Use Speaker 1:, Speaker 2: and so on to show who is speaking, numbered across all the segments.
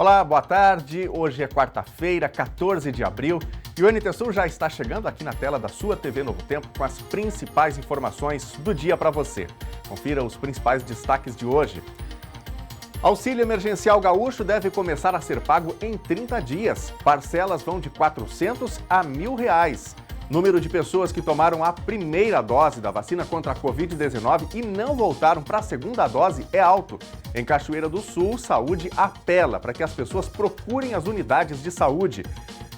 Speaker 1: Olá, boa tarde. Hoje é quarta-feira, 14 de abril, e o NT Sul já está chegando aqui na tela da sua TV Novo Tempo com as principais informações do dia para você. Confira os principais destaques de hoje. Auxílio emergencial gaúcho deve começar a ser pago em 30 dias. Parcelas vão de R$ 400 a R$ 1.000. Número de pessoas que tomaram a primeira dose da vacina contra a Covid-19 e não voltaram para a segunda dose é alto. Em Cachoeira do Sul, Saúde apela para que as pessoas procurem as unidades de saúde.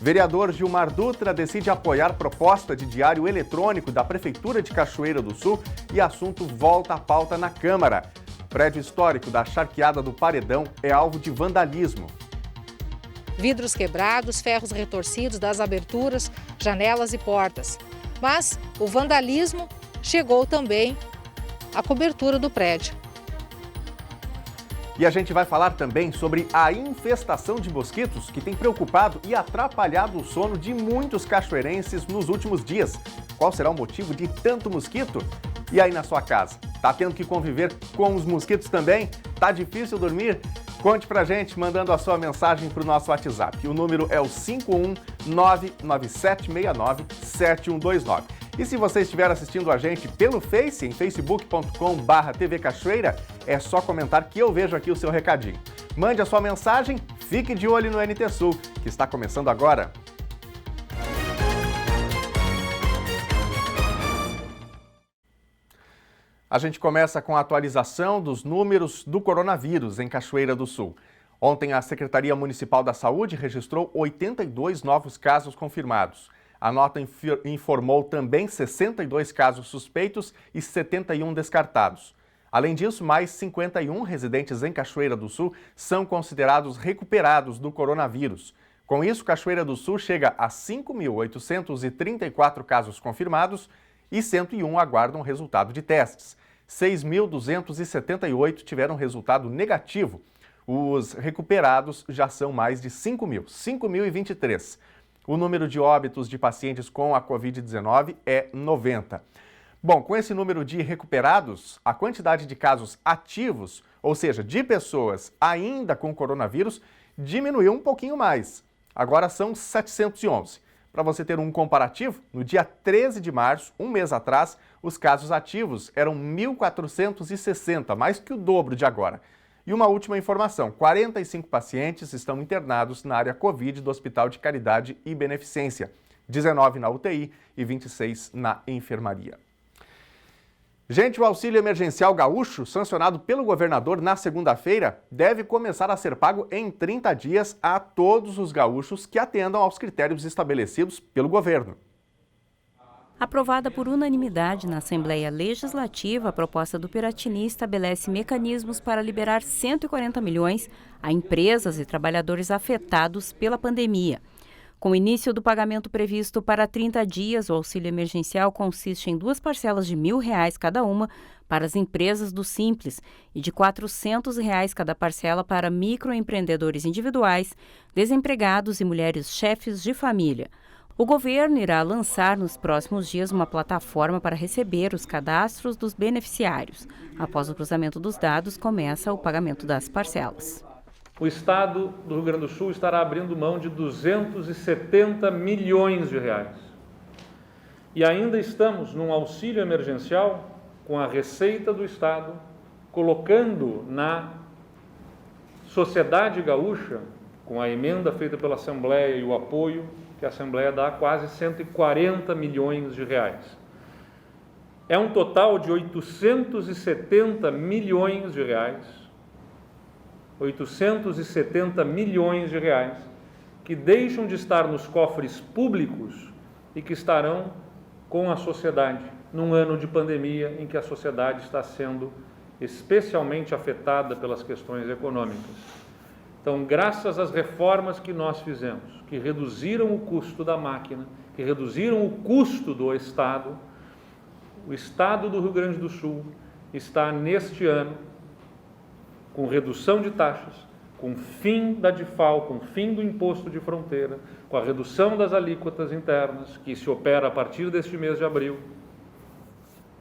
Speaker 1: Vereador Gilmar Dutra decide apoiar proposta de diário eletrônico da Prefeitura de Cachoeira do Sul e assunto volta à pauta na Câmara. Prédio histórico da Charqueada do Paredão é alvo de vandalismo.
Speaker 2: Vidros quebrados, ferros retorcidos das aberturas, janelas e portas. Mas o vandalismo chegou também à cobertura do prédio.
Speaker 1: E a gente vai falar também sobre a infestação de mosquitos que tem preocupado e atrapalhado o sono de muitos cachoeirenses nos últimos dias. Qual será o motivo de tanto mosquito? E aí na sua casa, tá tendo que conviver com os mosquitos também? Tá difícil dormir? Conte pra gente mandando a sua mensagem pro nosso WhatsApp. O número é o 51997697129. E se você estiver assistindo a gente pelo Face, em facebook.com/TV Cachoeira, é só comentar que eu vejo aqui o seu recadinho. Mande a sua mensagem, fique de olho no NT Sul, que está começando agora. A gente começa com a atualização dos números do coronavírus em Cachoeira do Sul. Ontem, a Secretaria Municipal da Saúde registrou 82 novos casos confirmados. A nota informou também 62 casos suspeitos e 71 descartados. Além disso, mais 51 residentes em Cachoeira do Sul são considerados recuperados do coronavírus. Com isso, Cachoeira do Sul chega a 5.834 casos confirmados e 101 aguardam resultado de testes. 6.278 tiveram resultado negativo. Os recuperados já são mais de 5.023. O número de óbitos de pacientes com a Covid-19 é 90. Bom, com esse número de recuperados, a quantidade de casos ativos, ou seja, de pessoas ainda com coronavírus, diminuiu um pouquinho mais. Agora são 711. Para você ter um comparativo, no dia 13 de março, um mês atrás, os casos ativos eram 1.460, mais que o dobro de agora. E uma última informação, 45 pacientes estão internados na área Covid do Hospital de Caridade e Beneficência, 19 na UTI e 26 na enfermaria. Gente, o auxílio emergencial gaúcho, sancionado pelo governador na segunda-feira, deve começar a ser pago em 30 dias a todos os gaúchos que atendam aos critérios estabelecidos pelo governo.
Speaker 3: Aprovada por unanimidade na Assembleia Legislativa, a proposta do Piratini estabelece mecanismos para liberar 140 milhões a empresas e trabalhadores afetados pela pandemia. Com o início do pagamento previsto para 30 dias, o auxílio emergencial consiste em 2 parcelas de R$ 1.000 cada uma para as empresas do Simples e de R$ 400 cada parcela para microempreendedores individuais, desempregados e mulheres chefes de família. O governo irá lançar nos próximos dias uma plataforma para receber os cadastros dos beneficiários. Após o cruzamento dos dados, começa o pagamento das parcelas.
Speaker 4: O Estado do Rio Grande do Sul estará abrindo mão de 270 milhões de reais. E ainda estamos num auxílio emergencial com a Receita do Estado, colocando na sociedade gaúcha, com a emenda feita pela Assembleia e o apoio que a Assembleia dá, quase 140 milhões de reais. É um total de 870 milhões de reais. 870 milhões de reais que deixam de estar nos cofres públicos e que estarão com a sociedade num ano de pandemia em que a sociedade está sendo especialmente afetada pelas questões econômicas. Então, graças às reformas que nós fizemos, que reduziram o custo da máquina, que reduziram o custo do Estado, o Estado do Rio Grande do Sul está neste ano com redução de taxas, com fim da DIFAL, com fim do imposto de fronteira, com a redução das alíquotas internas, que se opera a partir deste mês de abril,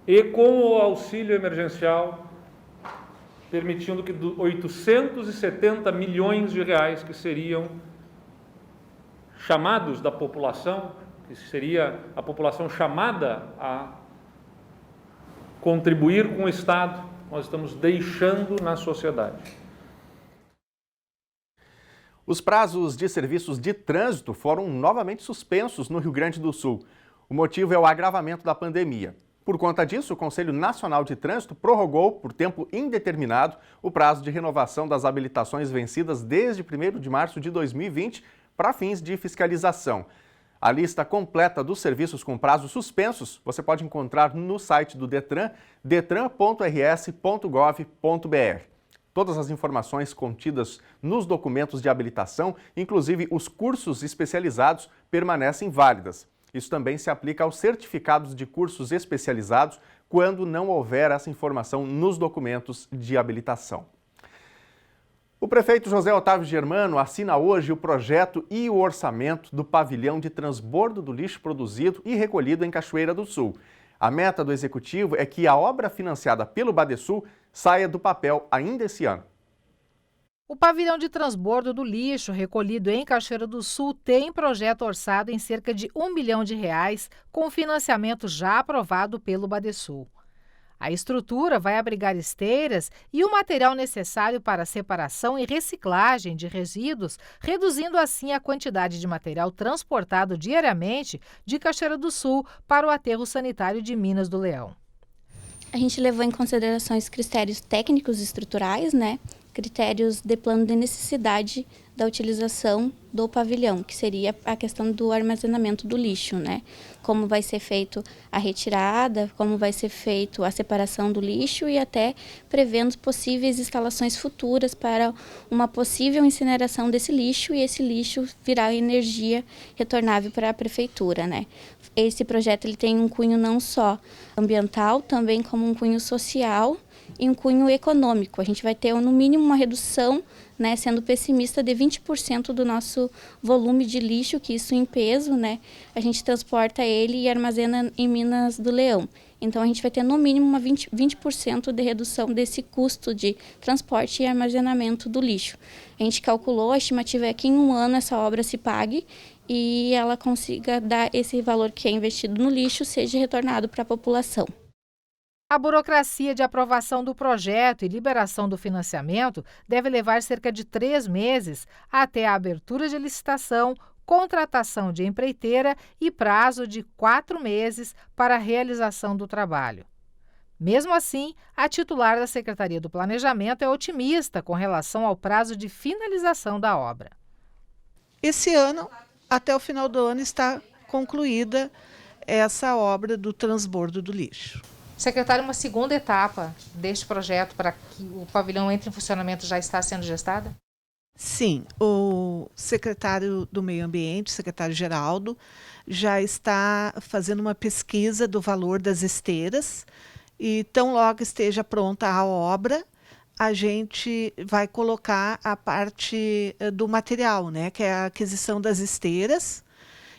Speaker 4: e com o auxílio emergencial permitindo que 870 milhões de reais que seriam chamados da população, que seria a população chamada a contribuir com o Estado, nós estamos deixando na sociedade.
Speaker 1: Os prazos de serviços de trânsito foram novamente suspensos no Rio Grande do Sul. O motivo é o agravamento da pandemia. Por conta disso, o Conselho Nacional de Trânsito prorrogou, por tempo indeterminado, o prazo de renovação das habilitações vencidas desde 1º de março de 2020 para fins de fiscalização. A lista completa dos serviços com prazos suspensos você pode encontrar no site do Detran, detran.rs.gov.br. Todas as informações contidas nos documentos de habilitação, inclusive os cursos especializados, permanecem válidas. Isso também se aplica aos certificados de cursos especializados quando não houver essa informação nos documentos de habilitação. O prefeito José Otávio Germano assina hoje o projeto e o orçamento do pavilhão de transbordo do lixo produzido e recolhido em Cachoeira do Sul. A meta do executivo é que a obra financiada pelo Badesul saia do papel ainda esse ano.
Speaker 2: O pavilhão de transbordo do lixo recolhido em Cachoeira do Sul tem projeto orçado em cerca de R$1 milhão, com financiamento já aprovado pelo Badesul. A estrutura vai abrigar esteiras e o material necessário para separação e reciclagem de resíduos, reduzindo assim a quantidade de material transportado diariamente de Cachoeira do Sul para o aterro sanitário de Minas do Leão.
Speaker 5: A gente levou em consideração os critérios técnicos e estruturais, critérios de plano de necessidade da utilização do pavilhão, que seria a questão do armazenamento do lixo, Como vai ser feito a retirada, como vai ser feito a separação do lixo e até prevendo possíveis instalações futuras para uma possível incineração desse lixo e esse lixo virar energia retornável para a prefeitura, Esse projeto ele tem um cunho não só ambiental, também como um cunho social e um cunho econômico. A gente vai ter, no mínimo, uma redução, sendo pessimista, de 20% do nosso volume de lixo, que isso em peso, a gente transporta ele e armazena em Minas do Leão. Então, a gente vai ter, no mínimo, uma 20% de redução desse custo de transporte e armazenamento do lixo. A gente calculou, a estimativa é que em um ano essa obra se pague e ela consiga dar esse valor que é investido no lixo, seja retornado para a população.
Speaker 2: A burocracia de aprovação do projeto e liberação do financiamento deve levar cerca de 3 meses até a abertura de licitação, contratação de empreiteira e prazo de 4 meses para a realização do trabalho. Mesmo assim, a titular da Secretaria do Planejamento é otimista com relação ao prazo de finalização da obra.
Speaker 6: Esse ano, até o final do ano, está concluída essa obra do transbordo do lixo.
Speaker 2: Secretário, uma segunda etapa deste projeto para que o pavilhão entre em funcionamento já está sendo gestada?
Speaker 6: Sim, o secretário do Meio Ambiente, o secretário Geraldo, já está fazendo uma pesquisa do valor das esteiras e tão logo esteja pronta a obra, a gente vai colocar a parte do material, que é a aquisição das esteiras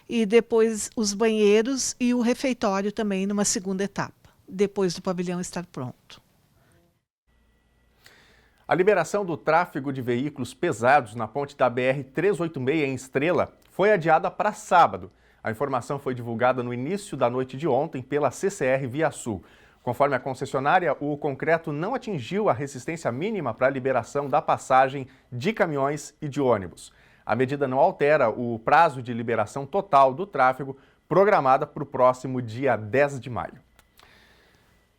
Speaker 6: e depois os banheiros e o refeitório também numa segunda etapa, depois do pavilhão estar pronto.
Speaker 1: A liberação do tráfego de veículos pesados na ponte da BR-386 em Estrela foi adiada para sábado. A informação foi divulgada no início da noite de ontem pela CCR Via Sul. Conforme a concessionária, o concreto não atingiu a resistência mínima para a liberação da passagem de caminhões e de ônibus. A medida não altera o prazo de liberação total do tráfego, programada para o próximo dia 10 de maio.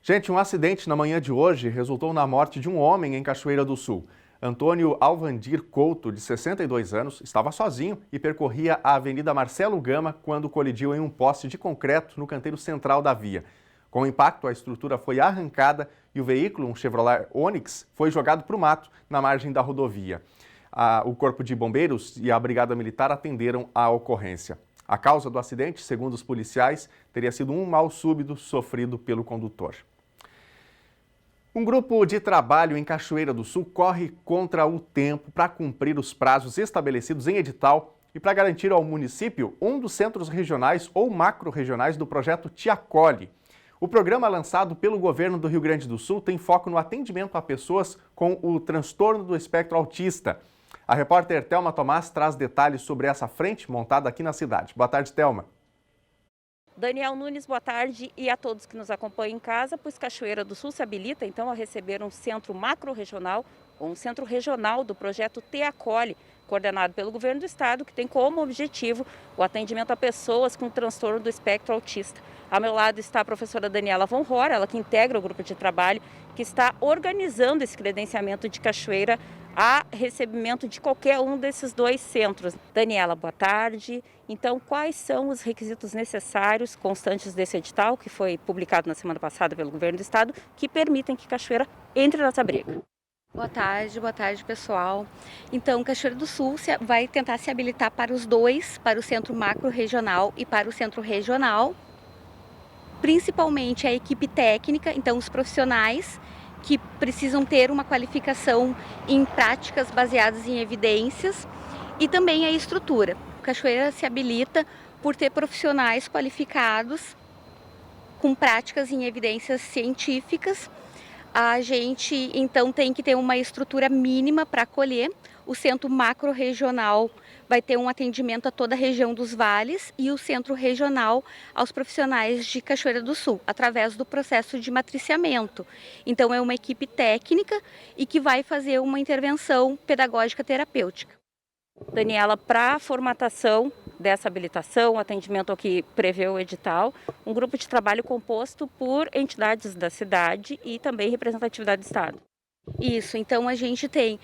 Speaker 1: Gente, um acidente na manhã de hoje resultou na morte de um homem em Cachoeira do Sul. Antônio Alvandir Couto, de 62 anos, estava sozinho e percorria a Avenida Marcelo Gama quando colidiu em um poste de concreto no canteiro central da via. Com o impacto, a estrutura foi arrancada e o veículo, um Chevrolet Onix, foi jogado para o mato na margem da rodovia. O Corpo de Bombeiros e a Brigada Militar atenderam à ocorrência. A causa do acidente, segundo os policiais, teria sido um mal súbito sofrido pelo condutor. Um grupo de trabalho em Cachoeira do Sul corre contra o tempo para cumprir os prazos estabelecidos em edital e para garantir ao município um dos centros regionais ou macro-regionais do projeto Te Acolhe. O programa lançado pelo governo do Rio Grande do Sul tem foco no atendimento a pessoas com o transtorno do espectro autista. A repórter Thelma Tomás traz detalhes sobre essa frente montada aqui na cidade. Boa tarde, Thelma.
Speaker 3: Daniel Nunes, boa tarde, e a todos que nos acompanham em casa, pois Cachoeira do Sul se habilita então a receber um centro macro-regional ou um centro regional do projeto Te Acolhe, coordenado pelo governo do estado, que tem como objetivo o atendimento a pessoas com transtorno do espectro autista. Ao meu lado está a professora Daniela Von Rohr, ela que integra o grupo de trabalho que está organizando esse credenciamento de Cachoeira a recebimento de qualquer um desses dois centros. Daniela, boa tarde. Então, quais são os requisitos necessários, constantes desse edital, que foi publicado na semana passada pelo governo do estado, que permitem que Cachoeira entre nessa briga?
Speaker 5: Boa tarde pessoal. Então, Cachoeira do Sul vai tentar se habilitar para os dois, para o centro macro-regional e para o centro regional. Principalmente a equipe técnica, então os profissionais que precisam ter uma qualificação em práticas baseadas em evidências e também a estrutura. Cachoeira se habilita por ter profissionais qualificados com práticas em evidências científicas. A gente então tem que ter uma estrutura mínima para acolher. O centro macro-regional vai ter um atendimento a toda a região dos vales e o centro regional aos profissionais de Cachoeira do Sul, através do processo de matriciamento. Então é uma equipe técnica e que vai fazer uma intervenção pedagógica terapêutica.
Speaker 3: Daniela, para a formatação dessa habilitação, atendimento ao que prevê o edital, um grupo de trabalho composto por entidades da cidade e também representatividade do estado.
Speaker 5: Isso, então a gente tem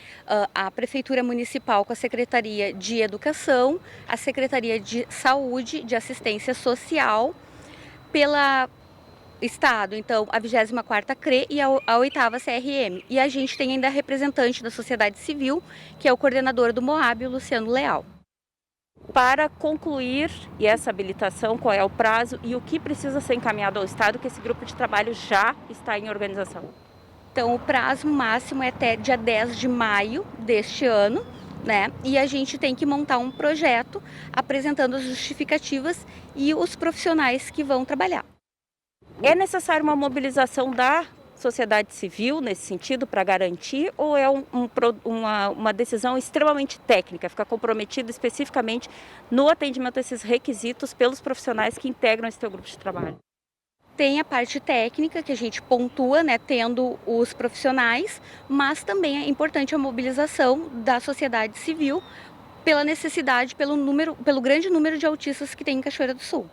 Speaker 5: a Prefeitura Municipal com a Secretaria de Educação, a Secretaria de Saúde, de Assistência Social, pela Estado, então a 24ª CRE e a 8ª CRM. E a gente tem ainda a representante da sociedade civil, que é o coordenador do Moab, o Luciano Leal.
Speaker 3: Para concluir essa habilitação, qual é o prazo e o que precisa ser encaminhado ao Estado, que esse grupo de trabalho já está em organização?
Speaker 5: Então, o prazo máximo é até dia 10 de maio deste ano, né? E a gente tem que montar um projeto apresentando as justificativas e os profissionais que vão trabalhar.
Speaker 3: É necessário uma mobilização da sociedade civil nesse sentido para garantir ou é uma decisão extremamente técnica, fica comprometida especificamente no atendimento a esses requisitos pelos profissionais que integram esse teu grupo de trabalho?
Speaker 5: Tem a parte técnica que a gente pontua, né, tendo os profissionais, mas também é importante a mobilização da sociedade civil pela necessidade, pelo grande número de autistas que tem em Cachoeira do Sul.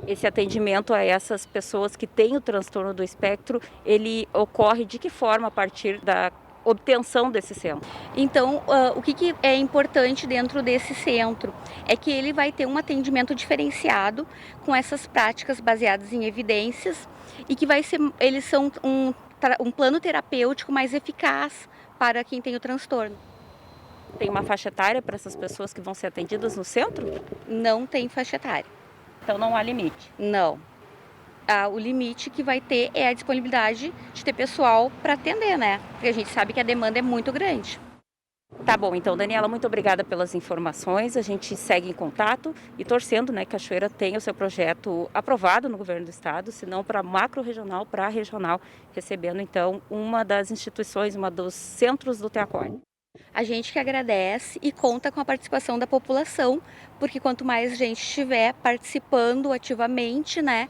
Speaker 3: Esse atendimento a essas pessoas que têm o transtorno do espectro, ele ocorre de que forma a partir da obtenção desse centro?
Speaker 5: Então, o que é importante dentro desse centro é que ele vai ter um atendimento diferenciado com essas práticas baseadas em evidências e que eles são um plano terapêutico mais eficaz para quem tem o transtorno.
Speaker 3: Tem uma faixa etária para essas pessoas que vão ser atendidas no centro?
Speaker 5: Não tem faixa etária.
Speaker 3: Então não há limite?
Speaker 5: Não. O limite que vai ter é a disponibilidade de ter pessoal para atender, né? Porque a gente sabe que a demanda é muito grande.
Speaker 3: Tá bom, então, Daniela, muito obrigada pelas informações. A gente segue em contato e torcendo, né, que Cachoeira tenha o seu projeto aprovado no governo do estado, se não para macro-regional, para regional, recebendo, então, uma das instituições, uma dos centros do Te Acolhe.
Speaker 5: A gente que agradece e conta com a participação da população, porque quanto mais gente estiver participando ativamente, né,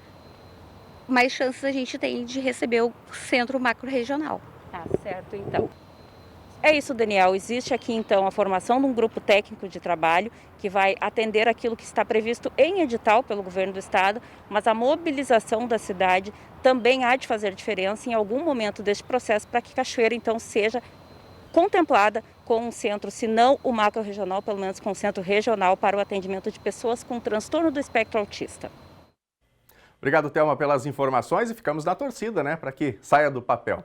Speaker 5: mais chances a gente tem de receber o centro macro-regional.
Speaker 3: Tá certo, então. É isso, Daniel. Existe aqui, então, a formação de um grupo técnico de trabalho que vai atender aquilo que está previsto em edital pelo governo do estado, mas a mobilização da cidade também há de fazer diferença em algum momento deste processo para que Cachoeira, então, seja contemplada com um centro, se não o macro-regional, pelo menos com um centro regional para o atendimento de pessoas com transtorno do espectro autista.
Speaker 1: Obrigado, Thelma, pelas informações e ficamos na torcida, né, para que saia do papel.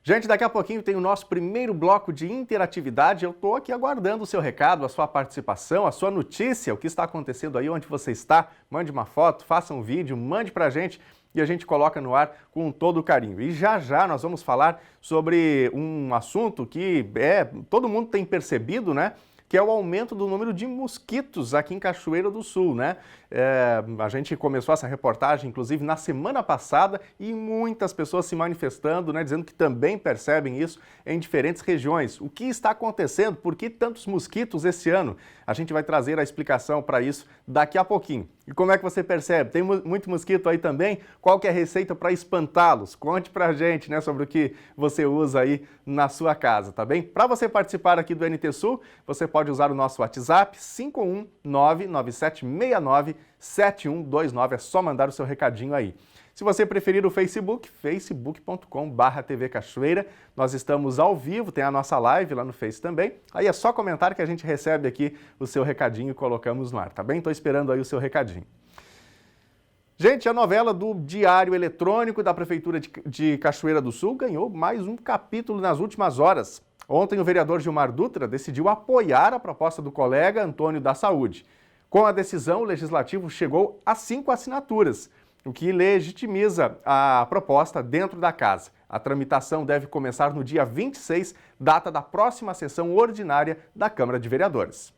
Speaker 1: Gente, daqui a pouquinho tem o nosso primeiro bloco de interatividade. Eu estou aqui aguardando o seu recado, a sua participação, a sua notícia, o que está acontecendo aí, onde você está. Mande uma foto, faça um vídeo, mande para a gente e a gente coloca no ar com todo o carinho. E já já nós vamos falar sobre um assunto que todo mundo tem percebido, né? Que é o aumento do número de mosquitos aqui em Cachoeira do Sul, né? A gente começou essa reportagem, inclusive, na semana passada e muitas pessoas se manifestando, né, dizendo que também percebem isso em diferentes regiões. O que está acontecendo? Por que tantos mosquitos esse ano? A gente vai trazer a explicação para isso daqui a pouquinho. E como é que você percebe? Tem muito mosquito aí também? Qual que é a receita para espantá-los? Conte pra gente, né, sobre o que você usa aí na sua casa, tá bem? Para você participar aqui do NT Sul, você pode usar o nosso WhatsApp 51997697129. É só mandar o seu recadinho aí. Se você preferir o Facebook, facebook.com/TV Cachoeira. Nós estamos ao vivo, tem a nossa live lá no Face também. Aí é só comentar que a gente recebe aqui o seu recadinho e colocamos no ar, tá bem? Estou esperando aí o seu recadinho. Gente, a novela do Diário Eletrônico da Prefeitura de Cachoeira do Sul ganhou mais um capítulo nas últimas horas. Ontem, o vereador Gilmar Dutra decidiu apoiar a proposta do colega Antônio da Saúde. Com a decisão, o Legislativo chegou a 5 assinaturas, o que legitimiza a proposta dentro da casa. A tramitação deve começar no dia 26, data da próxima sessão ordinária da Câmara de Vereadores.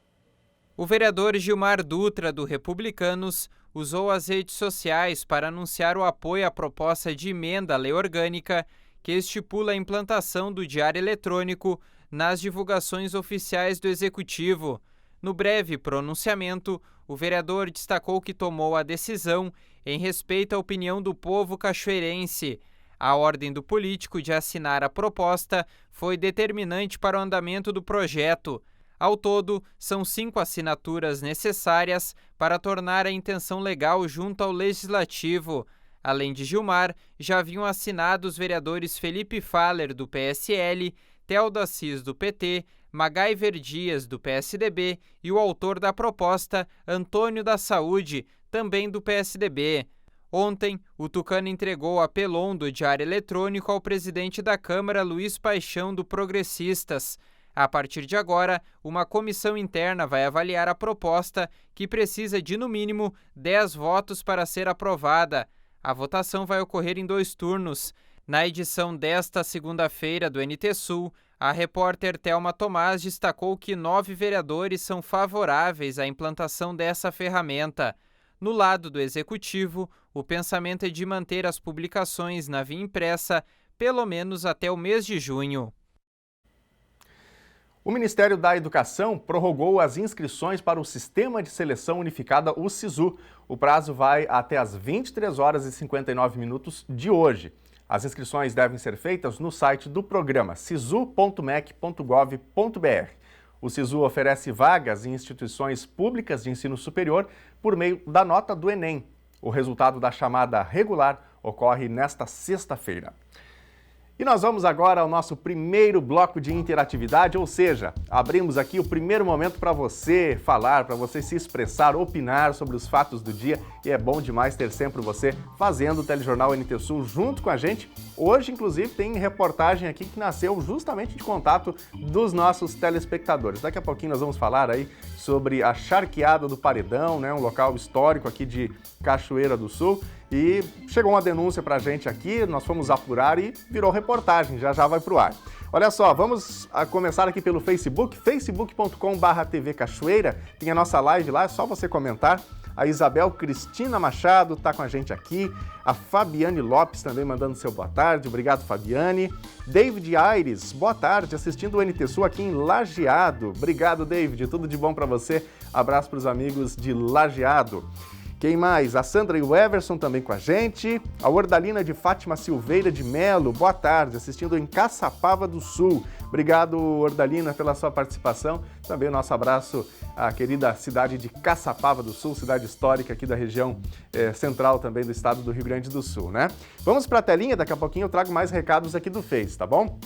Speaker 7: O vereador Gilmar Dutra, do Republicanos, usou as redes sociais para anunciar o apoio à proposta de emenda à lei orgânica que estipula a implantação do diário eletrônico nas divulgações oficiais do Executivo. No breve pronunciamento, o vereador destacou que tomou a decisão em respeito à opinião do povo cachoeirense. A ordem do político de assinar a proposta foi determinante para o andamento do projeto. Ao todo, são 5 assinaturas necessárias para tornar a intenção legal junto ao Legislativo. Além de Gilmar, já haviam assinado os vereadores Felipe Faller, do PSL, Thelda Assis, do PT, Magaiver Dias, do PSDB, e o autor da proposta, Antônio da Saúde, também do PSDB. Ontem, o Tucano entregou o apelão do Diário Eletrônico ao presidente da Câmara, Luiz Paixão, do Progressistas. A partir de agora, uma comissão interna vai avaliar a proposta, que precisa de, no mínimo, 10 votos para ser aprovada. A votação vai ocorrer em 2 turnos. Na edição desta segunda-feira do NT Sul, a repórter Thelma Tomás destacou que 9 vereadores são favoráveis à implantação dessa ferramenta. No lado do Executivo, o pensamento é de manter as publicações na via impressa, pelo menos até o mês de junho.
Speaker 1: O Ministério da Educação prorrogou as inscrições para o Sistema de Seleção Unificada, o SISU. O prazo vai até às 23 horas e 59 minutos de hoje. As inscrições devem ser feitas no site do programa sisu.mec.gov.br. O SISU oferece vagas em instituições públicas de ensino superior por meio da nota do Enem. O resultado da chamada regular ocorre nesta sexta-feira. E nós vamos agora ao nosso primeiro bloco de interatividade, ou seja, abrimos aqui o primeiro momento para você falar, para você se expressar, opinar sobre os fatos do dia, e é bom demais ter sempre você fazendo o Telejornal NT Sul junto com a gente. Hoje, inclusive, tem reportagem aqui que nasceu justamente de contato dos nossos telespectadores. Daqui a pouquinho nós vamos falar aí sobre a Charqueada do Paredão, né, um local histórico aqui de Cachoeira do Sul. E chegou uma denúncia pra gente aqui, nós fomos apurar e virou reportagem, já vai pro ar. Olha só, vamos começar aqui pelo Facebook, facebook.com/TV Cachoeira, tem a nossa live lá, é só você comentar. A Isabel Cristina Machado está com a gente aqui, a Fabiane Lopes também mandando seu boa tarde, obrigado Fabiane. David Aires, boa tarde, assistindo o NT Sul aqui em Lajeado. Obrigado David, tudo de bom para você, abraço para os amigos de Lajeado. Quem mais? A Sandra e o Everson também com a gente. A Ordalina de Fátima Silveira de Melo, boa tarde, assistindo em Caçapava do Sul. Obrigado, Ordalina, pela sua participação. Também o nosso abraço à querida cidade de Caçapava do Sul, cidade histórica aqui da região central também do estado do Rio Grande do Sul, né? Vamos para a telinha, daqui a pouquinho eu trago mais recados aqui do Face, tá bom?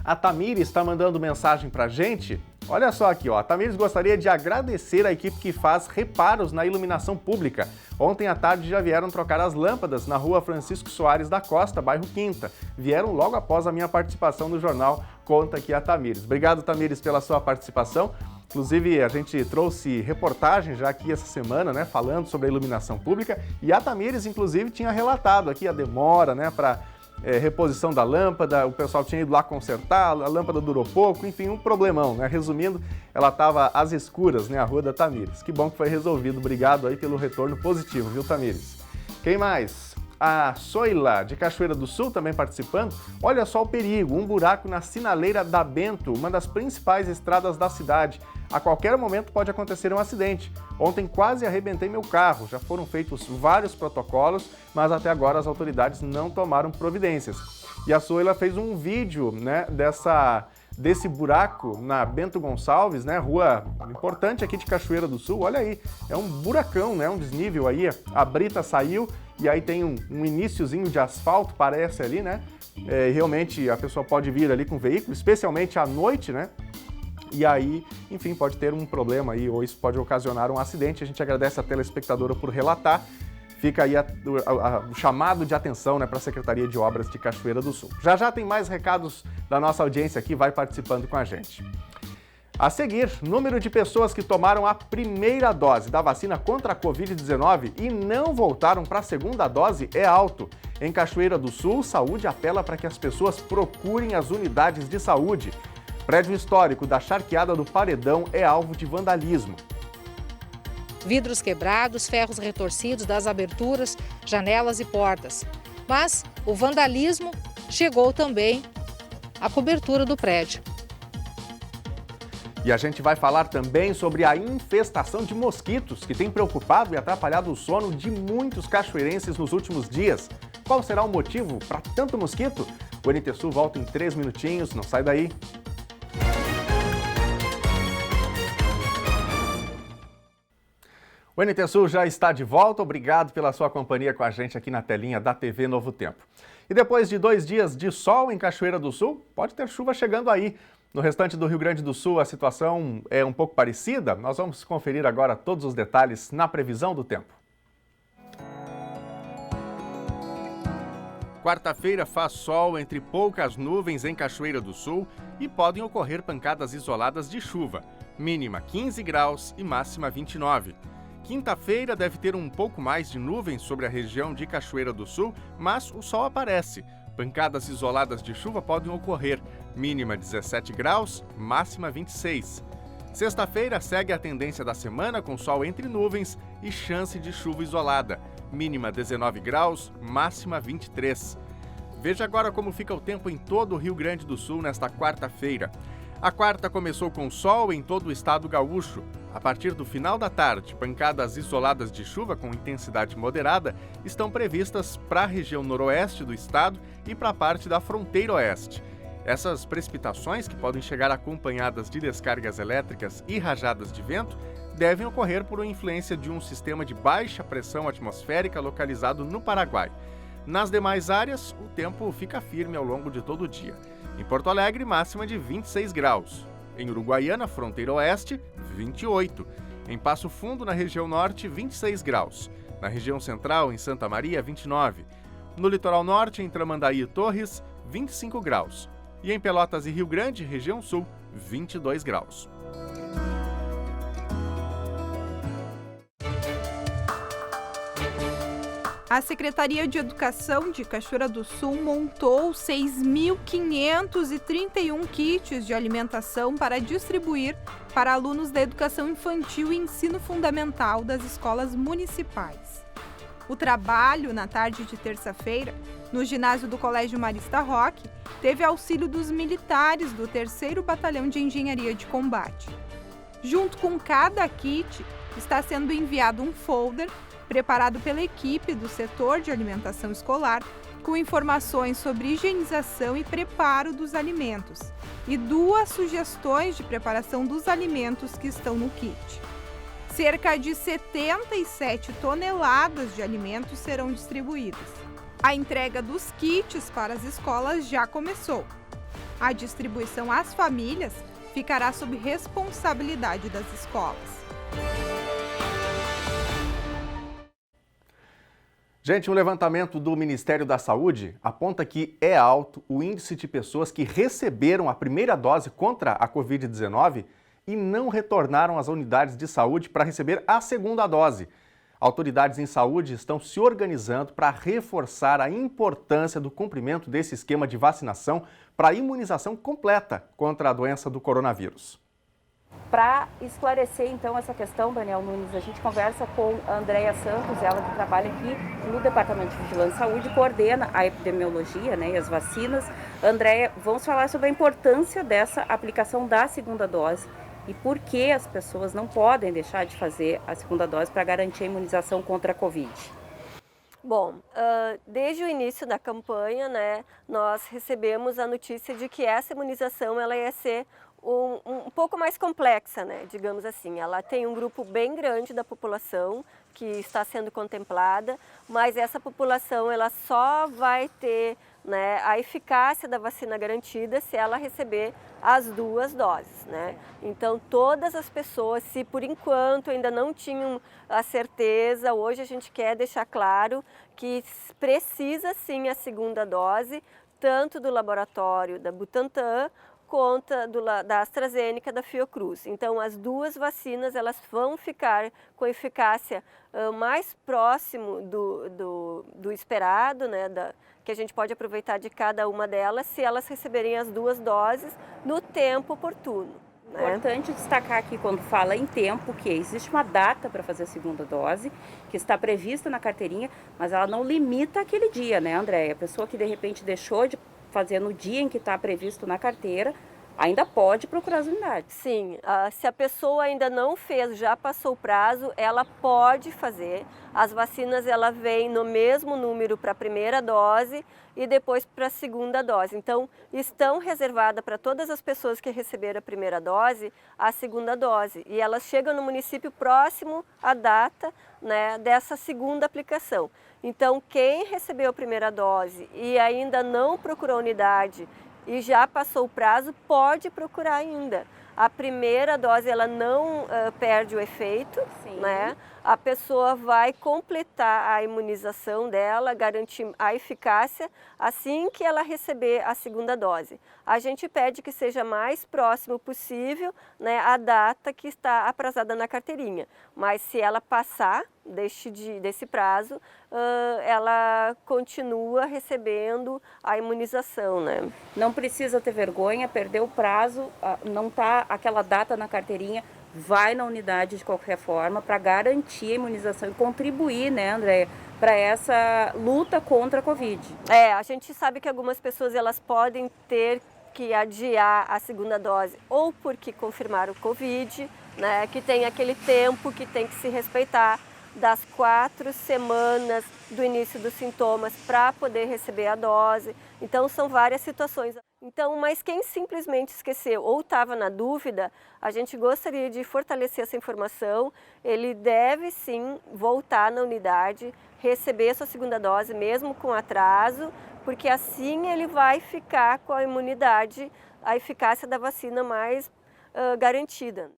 Speaker 1: A Tamires está mandando mensagem para a gente. Olha só aqui, ó. A Tamires gostaria de agradecer a equipe que faz reparos na iluminação pública. Ontem à tarde já vieram trocar as lâmpadas na rua Francisco Soares da Costa, bairro Quinta. Vieram logo após a minha participação no jornal, conta aqui a Tamires. Obrigado, Tamires, pela sua participação. Inclusive, a gente trouxe reportagem já aqui essa semana, né, falando sobre a iluminação pública. E a Tamires, inclusive, tinha relatado aqui a demora, né, para reposição da lâmpada, o pessoal tinha ido lá consertar, a lâmpada durou pouco, enfim, um problemão, né? Resumindo, ela estava às escuras, né? A Rua da Tamires. Que bom que foi resolvido. Obrigado aí pelo retorno positivo, viu, Tamires? Quem mais? A Soila, de Cachoeira do Sul, também participando. Olha só o perigo, um buraco na sinaleira da Bento, uma das principais estradas da cidade. A qualquer momento pode acontecer um acidente. Ontem quase arrebentei meu carro. Já foram feitos vários protocolos, mas até agora as autoridades não tomaram providências. E a Soila fez um vídeo, né, desse buraco na Bento Gonçalves, né, rua importante aqui de Cachoeira do Sul. Olha aí, é um buracão, né, um desnível aí. A brita saiu e aí tem um iniciozinho de asfalto, parece ali, né? Realmente a pessoa pode vir ali com o veículo, especialmente à noite, né? E aí, enfim, pode ter um problema aí, ou isso pode ocasionar um acidente. A gente agradece a telespectadora por relatar. Fica aí o chamado de atenção, né, para a Secretaria de Obras de Cachoeira do Sul. Já já tem mais recados da nossa audiência aqui, vai participando com a gente. A seguir, número de pessoas que tomaram a primeira dose da vacina contra a Covid-19 e não voltaram para a segunda dose é alto. Em Cachoeira do Sul, Saúde apela para que as pessoas procurem as unidades de saúde. Prédio histórico da Charqueada do Paredão é alvo de vandalismo.
Speaker 2: Vidros quebrados, ferros retorcidos das aberturas, janelas e portas. Mas o vandalismo chegou também à cobertura do prédio.
Speaker 1: E a gente vai falar também sobre a infestação de mosquitos que tem preocupado e atrapalhado o sono de muitos cachoeirenses nos últimos dias. Qual será o motivo para tanto mosquito? O NT Sul volta em 3 minutinhos, não sai daí. O NT Sul já está de volta, obrigado pela sua companhia com a gente aqui na telinha da TV Novo Tempo. E depois de 2 dias de sol em Cachoeira do Sul, pode ter chuva chegando aí. No restante do Rio Grande do Sul a situação é um pouco parecida, nós vamos conferir agora todos os detalhes na previsão do tempo. Quarta-feira faz sol entre poucas nuvens em Cachoeira do Sul e podem ocorrer pancadas isoladas de chuva, mínima 15 graus e máxima 29. Quinta-feira deve ter um pouco mais de nuvens sobre a região de Cachoeira do Sul, mas o sol aparece. Pancadas isoladas de chuva podem ocorrer, mínima 17 graus, máxima 26. Sexta-feira segue a tendência da semana com sol entre nuvens e chance de chuva isolada, mínima 19 graus, máxima 23. Veja agora como fica o tempo em todo o Rio Grande do Sul nesta quarta-feira. A quarta começou com sol em todo o estado gaúcho. A partir do final da tarde, pancadas isoladas de chuva com intensidade moderada estão previstas para a região noroeste do estado e para a parte da fronteira oeste. Essas precipitações, que podem chegar acompanhadas de descargas elétricas e rajadas de vento, devem ocorrer por influência de um sistema de baixa pressão atmosférica localizado no Paraguai. Nas demais áreas, o tempo fica firme ao longo de todo o dia. Em Porto Alegre, máxima de 26 graus. Em Uruguaiana, fronteira oeste, 28. Em Passo Fundo, na região norte, 26 graus. Na região central, em Santa Maria, 29. No litoral norte, em Tramandaí e Torres, 25 graus. E em Pelotas e Rio Grande, região sul, 22 graus.
Speaker 8: A Secretaria de Educação de Cachoeira do Sul montou 6.531 kits de alimentação para distribuir para alunos da educação infantil e ensino fundamental das escolas municipais. O trabalho, na tarde de terça-feira, no ginásio do Colégio Marista Roque, teve auxílio dos militares do 3º Batalhão de Engenharia de Combate. Junto com cada kit, está sendo enviado um folder preparado pela equipe do setor de alimentação escolar, com informações sobre higienização e preparo dos alimentos, e 2 sugestões de preparação dos alimentos que estão no kit. Cerca de 77 toneladas de alimentos serão distribuídas. A entrega dos kits para as escolas já começou. A distribuição às famílias ficará sob responsabilidade das escolas.
Speaker 1: Gente, um levantamento do Ministério da Saúde aponta que é alto o índice de pessoas que receberam a primeira dose contra a Covid-19 e não retornaram às unidades de saúde para receber a segunda dose. Autoridades em saúde estão se organizando para reforçar a importância do cumprimento desse esquema de vacinação para a imunização completa contra a doença do coronavírus.
Speaker 3: Para esclarecer, então, essa questão, Daniel Nunes, a gente conversa com a Andréia Santos, ela que trabalha aqui no Departamento de Vigilância e Saúde, coordena a epidemiologia, né, e as vacinas. Andréia, vamos falar sobre a importância dessa aplicação da segunda dose e por que as pessoas não podem deixar de fazer a segunda dose para garantir a imunização contra a Covid.
Speaker 9: Bom, desde o início da campanha, né, nós recebemos a notícia de que essa imunização ela ia ser um pouco mais complexa, né, digamos assim. Ela tem um grupo bem grande da população que está sendo contemplada, mas essa população ela só vai ter, né, a eficácia da vacina garantida se ela receber as 2 doses, né? Então todas as pessoas, se por enquanto ainda não tinham a certeza, hoje a gente quer deixar claro que precisa sim a segunda dose, tanto do laboratório da Butantan quanto da AstraZeneca, da Fiocruz. Então as 2 vacinas elas vão ficar com eficácia mais próximo do esperado, né, que a gente pode aproveitar de cada uma delas se elas receberem as 2 doses no tempo oportuno.
Speaker 3: É importante destacar aqui, quando fala em tempo, que existe uma data para fazer a segunda dose, que está prevista na carteirinha, mas ela não limita aquele dia, né, Andréia? A pessoa que de repente deixou de fazer no dia em que está previsto na carteira, ainda pode procurar as unidades.
Speaker 9: Sim, se a pessoa ainda não fez, já passou o prazo, ela pode fazer. As vacinas ela vem no mesmo número para a primeira dose e depois para a segunda dose. Então, estão reservadas para todas as pessoas que receberam a primeira dose, a segunda dose. E elas chegam no município próximo à data, né, dessa segunda aplicação. Então, quem recebeu a primeira dose e ainda não procurou a unidade e já passou o prazo, pode procurar ainda. A primeira dose ela não perde o efeito, né? A pessoa vai completar a imunização dela, garantir a eficácia assim que ela receber a segunda dose. A gente pede que seja mais próximo possível, né, a data que está aprazada na carteirinha. Mas se ela passar desse prazo, ela continua recebendo a imunização, né?
Speaker 3: Não precisa ter vergonha, perdeu o prazo, não está aquela data na carteirinha, vai na unidade de qualquer forma para garantir a imunização e contribuir, né, Andréia, para essa luta contra a Covid.
Speaker 9: A gente sabe que algumas pessoas elas podem ter que adiar a segunda dose ou porque confirmaram o Covid, né, que tem aquele tempo que tem que se respeitar das 4 semanas do início dos sintomas para poder receber a dose. Então são várias situações. Então, mas quem simplesmente esqueceu ou estava na dúvida, a gente gostaria de fortalecer essa informação. Ele deve sim voltar na unidade, receber sua segunda dose mesmo com atraso, porque assim ele vai ficar com a imunidade, a eficácia da vacina mais garantida.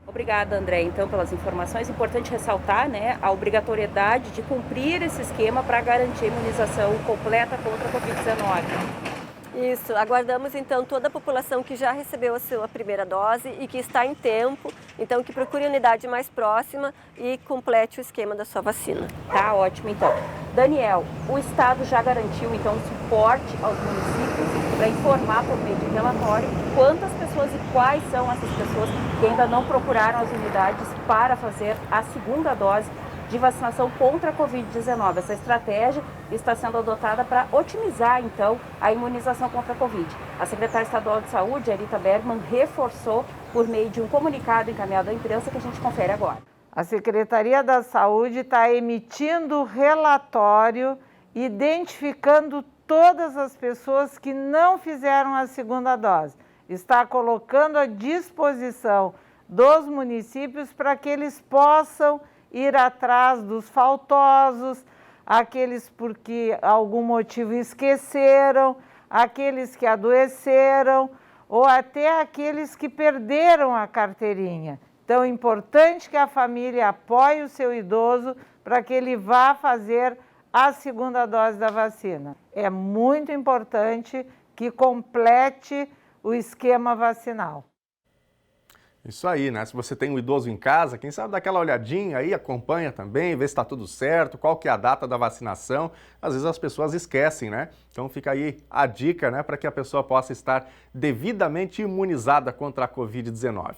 Speaker 3: Obrigada, André, então, pelas informações. Importante ressaltar, né, a obrigatoriedade de cumprir esse esquema para garantir a imunização completa contra a Covid-19.
Speaker 9: Isso, aguardamos então toda a população que já recebeu a sua primeira dose e que está em tempo, então que procure a unidade mais próxima e complete o esquema da sua vacina.
Speaker 3: Tá ótimo, então. Daniel, o Estado já garantiu então suporte aos municípios para informar por meio de relatório quantas pessoas e quais são essas pessoas que ainda não procuraram as unidades para fazer a segunda dose de vacinação contra a Covid-19. Essa estratégia está sendo adotada para otimizar, então, a imunização contra a Covid. A secretária estadual de Saúde, Arita Bergman, reforçou por meio de um comunicado encaminhado à imprensa que a gente confere agora.
Speaker 10: A Secretaria da Saúde está emitindo relatório identificando todas as pessoas que não fizeram a segunda dose. Está colocando à disposição dos municípios para que eles possam ir atrás dos faltosos, aqueles porque algum motivo esqueceram, aqueles que adoeceram ou até aqueles que perderam a carteirinha. Então é importante que a família apoie o seu idoso para que ele vá fazer a segunda dose da vacina. É muito importante que complete o esquema vacinal.
Speaker 1: Isso aí, né? Se você tem um idoso em casa, quem sabe dá aquela olhadinha aí, acompanha também, vê se está tudo certo, qual que é a data da vacinação. Às vezes as pessoas esquecem, né? Então fica aí a dica, né, para que a pessoa possa estar devidamente imunizada contra a Covid-19.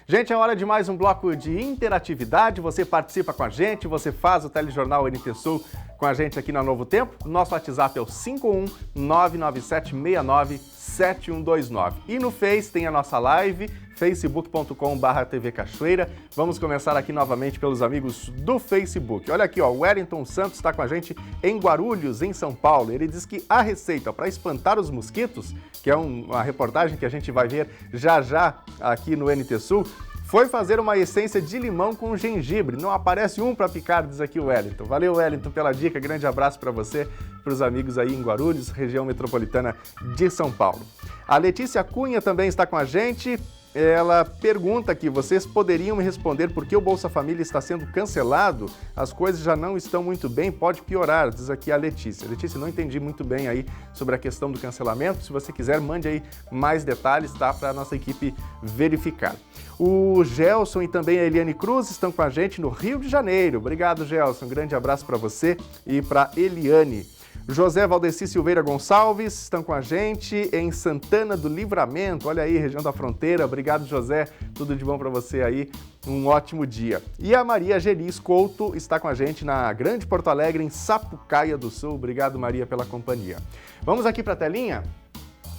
Speaker 1: Gente, é hora de mais um bloco de interatividade. Você participa com a gente, você faz o telejornal NT Sul com a gente aqui na Novo Tempo. Nosso WhatsApp é o 51997697129. E no Face tem a nossa live, facebook.com/TV Cachoeira. Vamos começar aqui novamente pelos amigos do Facebook. Olha aqui, ó, o Wellington Santos está com a gente em Guarulhos, em São Paulo. Ele diz que a receita para espantar os mosquitos, que é uma reportagem que a gente vai ver já já aqui no NT Sul, foi fazer uma essência de limão com gengibre. Não aparece um para picar, diz aqui o Wellington. Valeu, Wellington, pela dica. Grande abraço para você, para os amigos aí em Guarulhos, região metropolitana de São Paulo. A Letícia Cunha também está com a gente. Ela pergunta aqui, vocês poderiam me responder por que o Bolsa Família está sendo cancelado? As coisas já não estão muito bem, pode piorar, diz aqui a Letícia. Letícia, não entendi muito bem aí sobre a questão do cancelamento. Se você quiser, mande aí mais detalhes, tá? Para a nossa equipe verificar. O Gelson e também a Eliane Cruz estão com a gente no Rio de Janeiro. Obrigado, Gelson. Um grande abraço para você e para Eliane. José Valdeci Silveira Gonçalves estão com a gente em Santana do Livramento. Olha aí, região da fronteira. Obrigado, José. Tudo de bom para você aí. Um ótimo dia. E a Maria Gelis Couto está com a gente na Grande Porto Alegre, em Sapucaia do Sul. Obrigado, Maria, pela companhia. Vamos aqui para a telinha?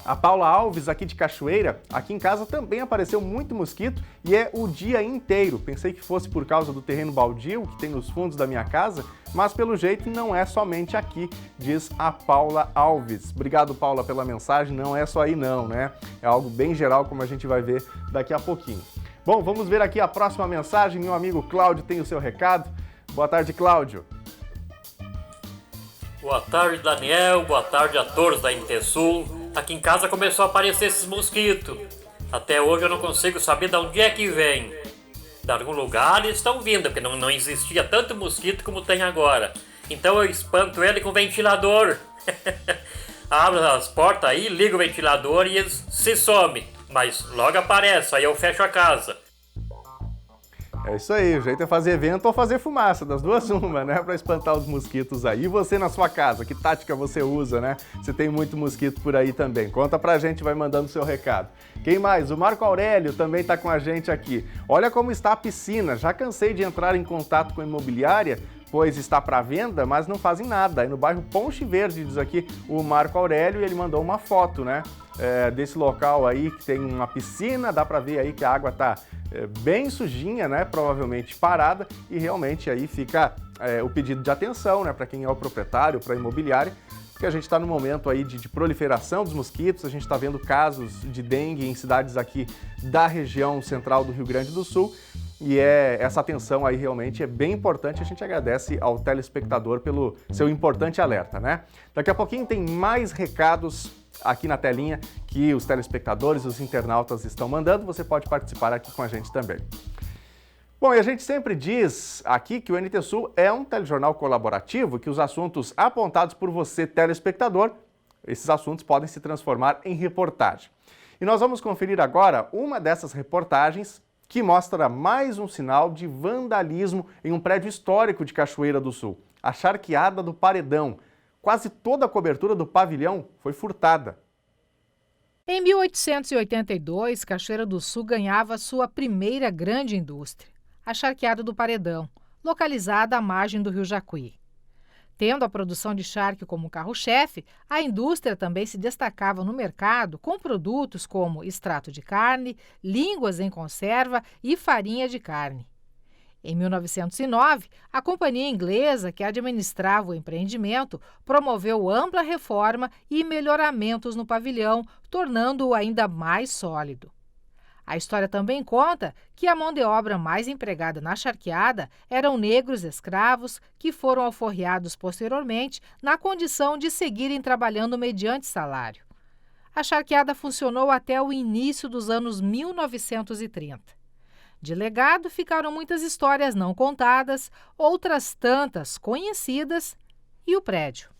Speaker 1: A Paula Alves, aqui de Cachoeira, aqui em casa também apareceu muito mosquito e é o dia inteiro. Pensei que fosse por causa do terreno baldio que tem nos fundos da minha casa, mas pelo jeito não é somente aqui, diz a Paula Alves. Obrigado, Paula, pela mensagem. Não é só aí não, né? É algo bem geral, como a gente vai ver daqui a pouquinho. Bom, vamos ver aqui a próxima mensagem. Meu amigo Cláudio tem o seu recado. Boa tarde, Cláudio.
Speaker 11: Boa tarde, Daniel. Boa tarde a todos da NT Sul. Aqui em casa começou a aparecer esses mosquitos. Até hoje eu não consigo saber de onde é que vem. De algum lugar eles estão vindo, porque não existia tanto mosquito como tem agora. Então eu espanto ele com o ventilador. Abro as portas aí, ligo o ventilador e eles se somem. Mas logo aparece, aí eu fecho a casa.
Speaker 1: É isso aí, o jeito é fazer vento ou fazer fumaça, das duas uma, né? Para espantar os mosquitos aí. E você na sua casa, que tática você usa, né? Você tem muito mosquito por aí também. Conta pra gente, vai mandando seu recado. Quem mais? O Marco Aurélio também tá com a gente aqui. Olha como está a piscina. Já cansei de entrar em contato com a imobiliária, pois está para venda, mas não fazem nada. Aí no bairro Ponte Verde, diz aqui o Marco Aurélio, e ele mandou uma foto, né? Desse local aí que tem uma piscina, dá para ver aí que a água tá bem sujinha, né? Provavelmente parada, e realmente aí fica o pedido de atenção, né? Para quem é o proprietário, para a imobiliária, porque a gente está no momento aí de proliferação dos mosquitos, a gente está vendo casos de dengue em cidades aqui da região central do Rio Grande do Sul, e essa atenção aí realmente é bem importante. A gente agradece ao telespectador pelo seu importante alerta, né? Daqui a pouquinho tem mais recados aqui na telinha que os telespectadores, os internautas estão mandando. Você pode participar aqui com a gente também. Bom, e a gente sempre diz aqui que o NT Sul é um telejornal colaborativo, que os assuntos apontados por você, telespectador, esses assuntos podem se transformar em reportagem. E nós vamos conferir agora uma dessas reportagens que mostra mais um sinal de vandalismo em um prédio histórico de Cachoeira do Sul, a Charqueada do Paredão. Quase toda a cobertura do pavilhão foi furtada.
Speaker 2: Em 1882, Cachoeira do Sul ganhava sua primeira grande indústria, a Charqueada do Paredão, localizada à margem do Rio Jacuí. Tendo a produção de charque como carro-chefe, a indústria também se destacava no mercado com produtos como extrato de carne, línguas em conserva e farinha de carne. Em 1909, a companhia inglesa que administrava o empreendimento promoveu ampla reforma e melhoramentos no pavilhão, tornando-o ainda mais sólido. A história também conta que a mão de obra mais empregada na charqueada eram negros escravos que foram alforriados posteriormente na condição de seguirem trabalhando mediante salário. A charqueada funcionou até o início dos anos 1930. De legado ficaram muitas histórias não contadas, outras tantas conhecidas e o prédio.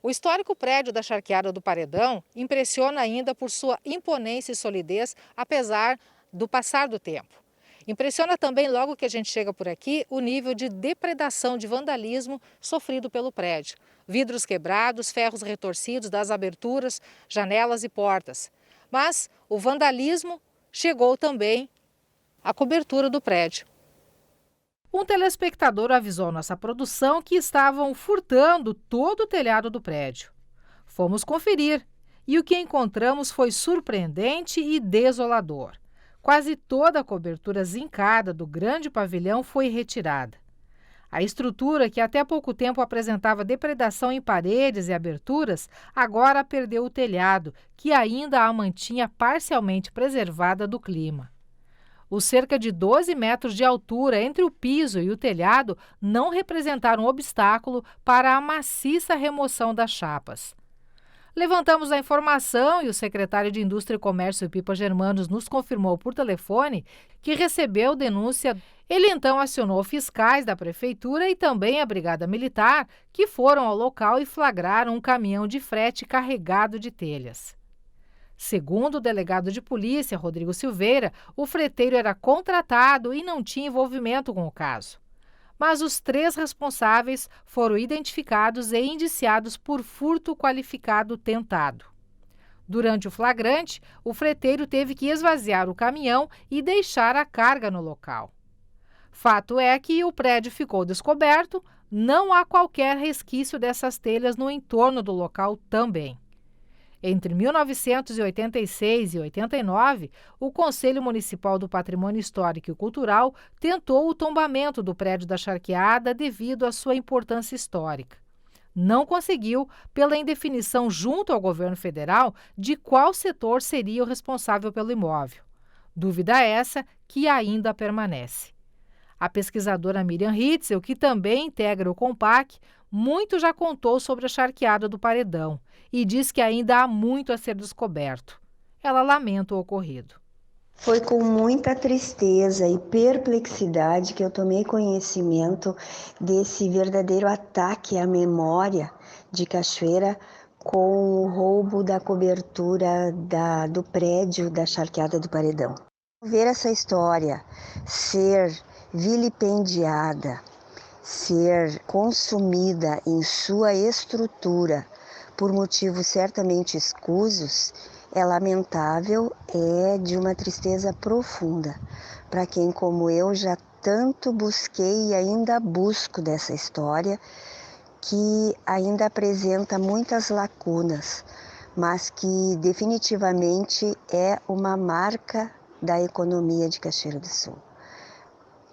Speaker 2: O histórico prédio da Charqueada do Paredão impressiona ainda por sua imponência e solidez, apesar do passar do tempo. Impressiona também, logo que a gente chega por aqui, o nível de depredação, de vandalismo sofrido pelo prédio. Vidros quebrados, ferros retorcidos das aberturas, janelas e portas. Mas o vandalismo chegou também à cobertura do prédio. Um telespectador avisou nossa produção que estavam furtando todo o telhado do prédio. Fomos conferir e o que encontramos foi surpreendente e desolador. Quase toda a cobertura zincada do grande pavilhão foi retirada. A estrutura, que até pouco tempo apresentava depredação em paredes e aberturas, agora perdeu o telhado, que ainda a mantinha parcialmente preservada do clima. Os cerca de 12 metros de altura entre o piso e o telhado não representaram obstáculo para a maciça remoção das chapas. Levantamos a informação e o secretário de Indústria e Comércio Pipa Germanos nos confirmou por telefone que recebeu denúncia. Ele então acionou fiscais da prefeitura e também a Brigada Militar, que foram ao local e flagraram um caminhão de frete carregado de telhas. Segundo o delegado de polícia, Rodrigo Silveira, o freteiro era contratado e não tinha envolvimento com o caso. Mas os 3 responsáveis foram identificados e indiciados por furto qualificado tentado. Durante o flagrante, o freteiro teve que esvaziar o caminhão e deixar a carga no local. Fato é que o prédio ficou descoberto, não há qualquer resquício dessas telhas no entorno do local também. Entre 1986 e 89, o Conselho Municipal do Patrimônio Histórico e Cultural tentou o tombamento do prédio da Charqueada devido à sua importância histórica. Não conseguiu pela indefinição junto ao governo federal de qual setor seria o responsável pelo imóvel. Dúvida essa que ainda permanece. A pesquisadora Miriam Ritzel, que também integra o CONPAC, muito já contou sobre a charqueada do Paredão e diz que ainda há muito a ser descoberto. Ela lamenta o ocorrido.
Speaker 12: Foi com muita tristeza e perplexidade que eu tomei conhecimento desse verdadeiro ataque à memória de Cachoeira com o roubo da cobertura do prédio da Charqueada do Paredão. Ver essa história ser vilipendiada, ser consumida em sua estrutura por motivos certamente escusos, é lamentável, é de uma tristeza profunda. Para quem como eu já tanto busquei e ainda busco dessa história, que ainda apresenta muitas lacunas, mas que definitivamente é uma marca da economia de Cachoeira do Sul.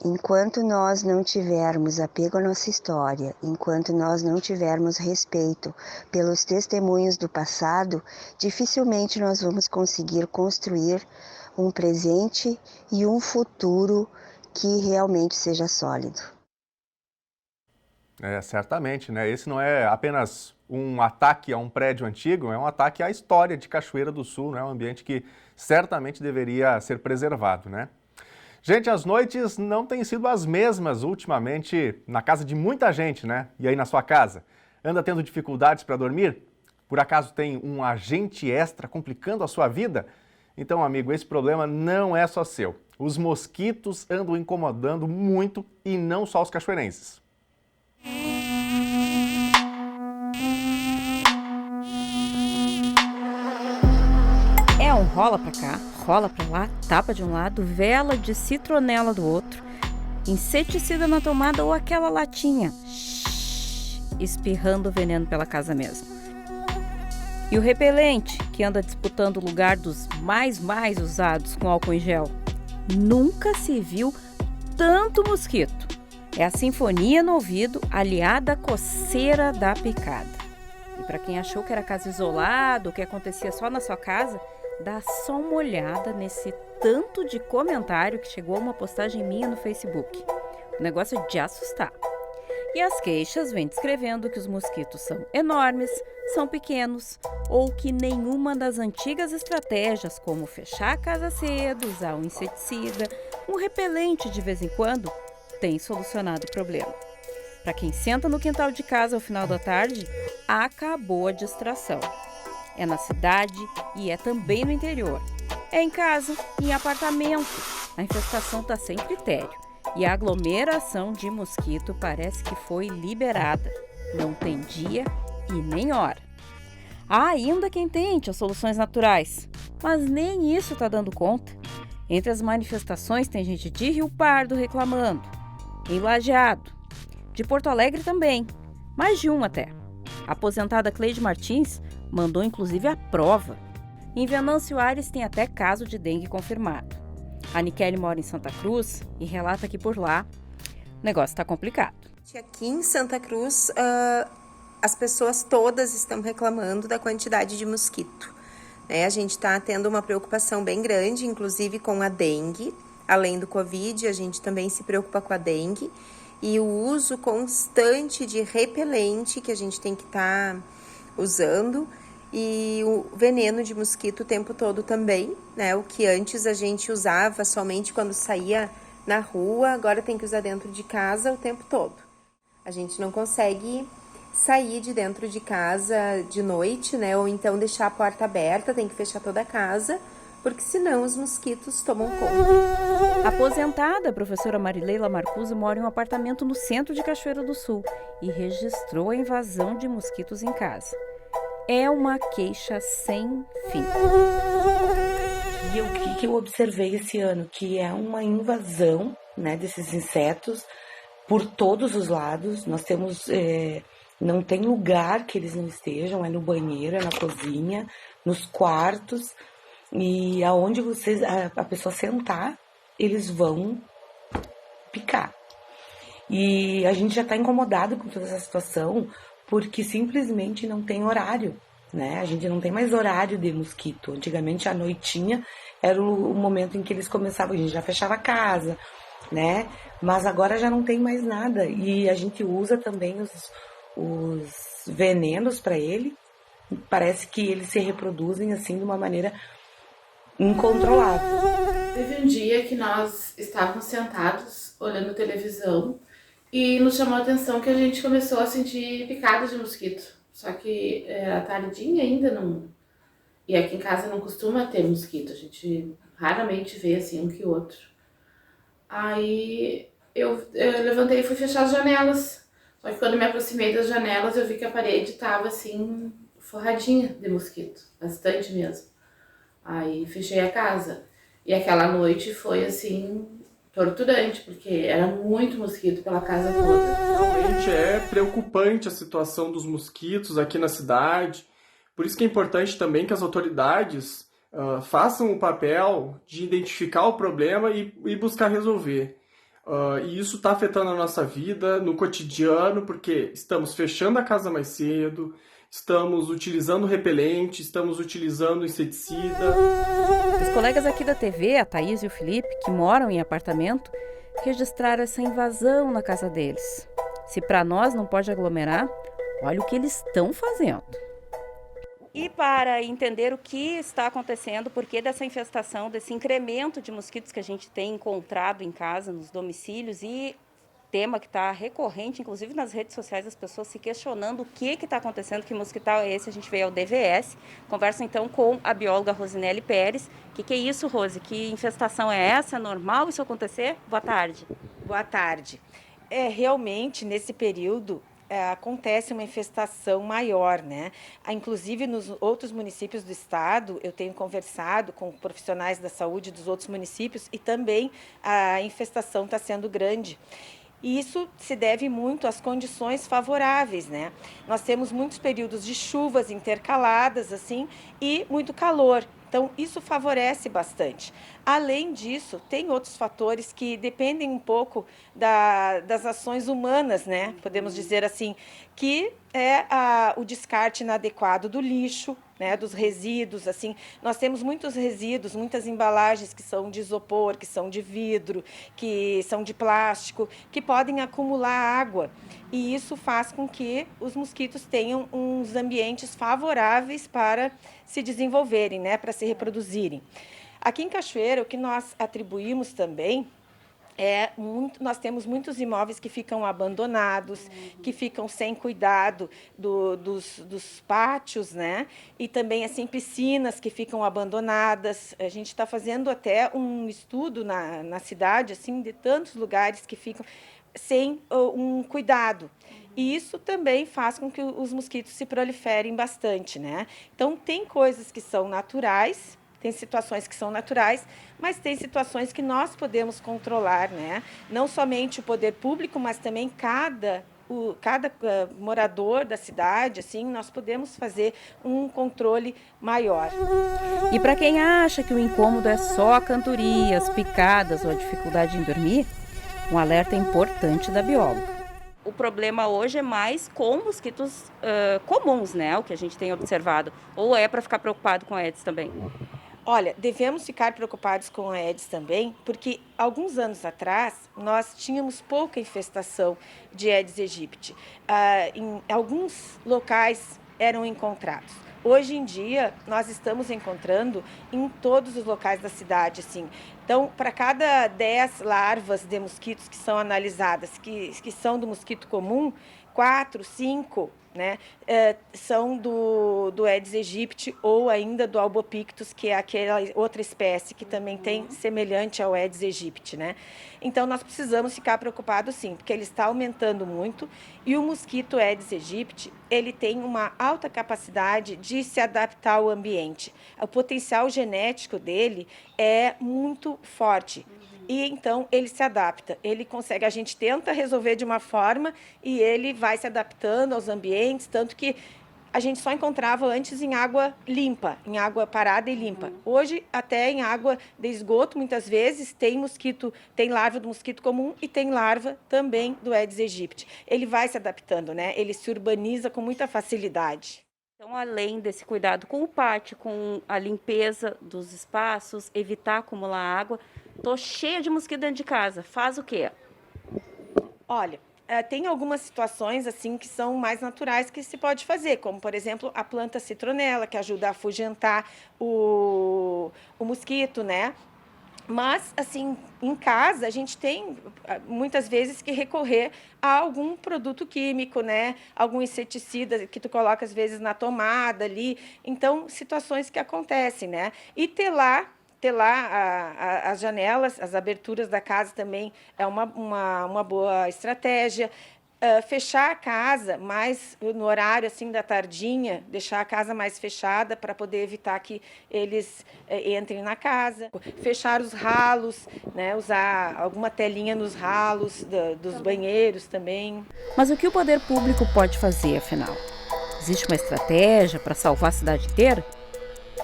Speaker 12: Enquanto nós não tivermos apego à nossa história, enquanto nós não tivermos respeito pelos testemunhos do passado, dificilmente nós vamos conseguir construir um presente e um futuro que realmente seja sólido.
Speaker 1: Certamente, né? Esse não é apenas um ataque a um prédio antigo, é um ataque à história de Cachoeira do Sul, né? Um ambiente que certamente deveria ser preservado, né? Gente, as noites não têm sido as mesmas ultimamente na casa de muita gente, né? E aí na sua casa? Anda tendo dificuldades para dormir? Por acaso tem um agente extra complicando a sua vida? Então, amigo, esse problema não é só seu. Os mosquitos andam incomodando muito e não só os cachoeirenses.
Speaker 3: É um rola pra cá, rola pra lá, tapa de um lado, vela de citronela do outro, inseticida na tomada ou aquela latinha, espirrando veneno pela casa mesmo. E o repelente, que anda disputando o lugar dos mais usados com álcool em gel. Nunca se viu tanto mosquito. É a sinfonia no ouvido, aliada à coceira da picada. E para quem achou que era caso isolado, que acontecia só na sua casa, dá só uma olhada nesse tanto de comentário que chegou a uma postagem minha no Facebook. O negócio é de assustar. E as queixas vêm descrevendo que os mosquitos são enormes, são pequenos, ou que nenhuma das antigas estratégias, como fechar a casa cedo, usar um inseticida, um repelente de vez em quando, tem solucionado o problema. Para quem senta no quintal de casa ao final da tarde, acabou a distração. É na cidade e é também no interior. É em casa, em apartamento. A infestação está sem critério e a aglomeração de mosquito parece que foi liberada. Não tem dia e nem hora. Há ainda quem tente as soluções naturais, mas nem isso está dando conta. Entre as manifestações tem gente de Rio Pardo reclamando, em Lajeado, de Porto Alegre também, mais de um até. A aposentada Cleide Martins mandou inclusive a prova. Em Venâncio Aires tem até caso de dengue confirmado. A Niquele mora em Santa Cruz e relata que por lá o negócio está complicado.
Speaker 13: Aqui em Santa Cruz, as pessoas todas estão reclamando da quantidade de mosquito. A gente está tendo uma preocupação bem grande, inclusive com a dengue. Além do Covid, a gente também se preocupa com a dengue. E o uso constante de repelente que a gente tem que estar usando. E o veneno de mosquito o tempo todo também, né? O que antes a gente usava somente quando saía na rua, agora tem que usar dentro de casa o tempo todo. A gente não consegue sair de dentro de casa de noite, né? Ou então deixar a porta aberta, tem que fechar toda a casa, porque senão os mosquitos tomam conta.
Speaker 3: A aposentada, a professora Marileila Marcuso, mora em um apartamento no centro de Cachoeira do Sul e registrou a invasão de mosquitos em casa. É uma queixa sem fim.
Speaker 14: E o que eu observei esse ano? Que é uma invasão, né, desses insetos por todos os lados. Nós temos... não tem lugar que eles não estejam, é no banheiro, é na cozinha, nos quartos. E aonde a pessoa sentar, eles vão picar. E a gente já está incomodado com toda essa situação, porque simplesmente não tem horário, né? A gente não tem mais horário de mosquito. Antigamente, à noitinha, era o momento em que eles começavam, a gente já fechava a casa, né? Mas agora já não tem mais nada. E a gente usa também os venenos para ele. Parece que eles se reproduzem assim de uma maneira incontrolável.
Speaker 15: Teve um dia que nós estávamos sentados olhando televisão e nos chamou a atenção que a gente começou a sentir picadas de mosquito. Só que era tardinha ainda, não. E aqui em casa não costuma ter mosquito, a gente raramente vê assim um que outro. Aí eu levantei e fui fechar as janelas. Só que quando me aproximei das janelas eu vi que a parede estava assim forradinha de mosquito, bastante mesmo. Aí fechei a casa. E aquela noite foi assim torturante, porque era muito mosquito pela casa toda.
Speaker 16: Realmente é preocupante a situação dos mosquitos aqui na cidade. Por isso que é importante também que as autoridades façam o papel de identificar o problema e buscar resolver. E isso está afetando a nossa vida no cotidiano, porque estamos fechando a casa mais cedo, estamos utilizando repelente, estamos utilizando inseticida.
Speaker 3: Os colegas aqui da TV, a Thaís e o Felipe, que moram em apartamento, registraram essa invasão na casa deles. Se para nós não pode aglomerar, olha o que eles estão fazendo. E para entender o que está acontecendo, por que dessa infestação, desse incremento de mosquitos que a gente tem encontrado em casa, nos domicílios, e tema que está recorrente, inclusive nas redes sociais, as pessoas se questionando o que está acontecendo, que mosquital é esse, a gente veio ao DVS. Conversa então com a bióloga Rosinelli Pérez. O que é isso, Rose? Que infestação é essa? É normal isso acontecer? Boa tarde.
Speaker 17: Boa tarde. Realmente, nesse período, acontece uma infestação maior, né? Inclusive, nos outros municípios do estado, eu tenho conversado com profissionais da saúde dos outros municípios e também a infestação está sendo grande. E isso se deve muito às condições favoráveis, né? Nós temos muitos períodos de chuvas intercaladas, assim, e muito calor. Então, isso favorece bastante. Além disso, tem outros fatores que dependem um pouco das ações humanas, né? Podemos dizer assim, que é o descarte inadequado do lixo, né? Dos resíduos, assim. Nós temos muitos resíduos, muitas embalagens que são de isopor, que são de vidro, que são de plástico, que podem acumular água. E isso faz com que os mosquitos tenham uns ambientes favoráveis para se desenvolverem, né? Para se reproduzirem. Aqui em Cachoeira, o que nós atribuímos também nós temos muitos imóveis que ficam abandonados, que ficam sem cuidado dos pátios, né? E também, assim, piscinas que ficam abandonadas. A gente está fazendo até um estudo na cidade, assim, de tantos lugares que ficam sem um cuidado. E isso também faz com que os mosquitos se proliferem bastante, né? Então, tem coisas que são naturais, tem situações que são naturais, mas tem situações que nós podemos controlar, né? Não somente o poder público, mas também cada morador da cidade, assim, nós podemos fazer um controle maior.
Speaker 3: E para quem acha que o incômodo é só cantorias, picadas ou a dificuldade em dormir, um alerta importante da bióloga.
Speaker 18: O problema hoje é mais com mosquitos comuns, né? O que a gente tem observado. Ou é para ficar preocupado com Aedes também?
Speaker 17: Olha, devemos ficar preocupados com a Aedes também, porque alguns anos atrás nós tínhamos pouca infestação de Aedes aegypti. Em alguns locais eram encontrados. Hoje em dia, nós estamos encontrando em todos os locais da cidade, assim. Então, para cada 10 larvas de mosquitos que são analisadas, que são do mosquito comum, 4, 5, né, são do Aedes aegypti ou ainda do Albopictus, que é aquela outra espécie que também tem semelhante ao Aedes aegypti, né? Então, nós precisamos ficar preocupados, sim, porque ele está aumentando muito e o mosquito Aedes aegypti, ele tem uma alta capacidade de se adaptar ao ambiente. O potencial genético dele é muito forte. E então ele se adapta, ele consegue, a gente tenta resolver de uma forma e ele vai se adaptando aos ambientes, tanto que a gente só encontrava antes em água limpa, em água parada e limpa. Hoje, até em água de esgoto, muitas vezes, tem larva do mosquito comum e tem larva também do Aedes aegypti. Ele vai se adaptando, né? Ele se urbaniza com muita facilidade.
Speaker 18: Então, além desse cuidado com o pátio, com a limpeza dos espaços, evitar acumular água, tô cheia de mosquito dentro de casa. Faz o quê?
Speaker 17: Olha, tem algumas situações assim que são mais naturais que se pode fazer, como, por exemplo, a planta citronela, que ajuda a afugentar o mosquito, né? Mas, assim, em casa, a gente tem, muitas vezes, que recorrer a algum produto químico, né? Algum inseticida que tu coloca, às vezes, na tomada ali. Então, situações que acontecem, né? E ter lá as janelas, as aberturas da casa também é uma boa estratégia. Fechar a casa mais no horário assim da tardinha, deixar a casa mais fechada para poder evitar que eles entrem na casa. Fechar os ralos, né? Usar alguma telinha nos ralos dos banheiros também.
Speaker 3: Mas o que o poder público pode fazer, afinal? Existe uma estratégia para salvar a cidade inteira?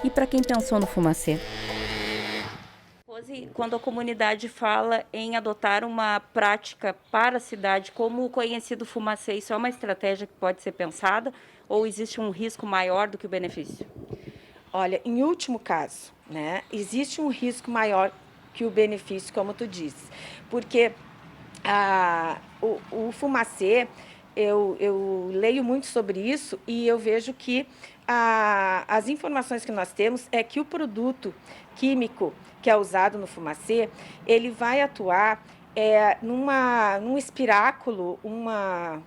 Speaker 3: E para quem pensou no fumacê?
Speaker 18: Quando a comunidade fala em adotar uma prática para a cidade, como o conhecido fumacê, isso é uma estratégia que pode ser pensada ou existe um risco maior do que o benefício?
Speaker 17: Olha, em último caso, né, existe um risco maior que o benefício, como tu disse, porque o fumacê, eu leio muito sobre isso e eu vejo que as informações que nós temos é que o produto químico que é usado no fumacê, ele vai atuar num espiráculo, um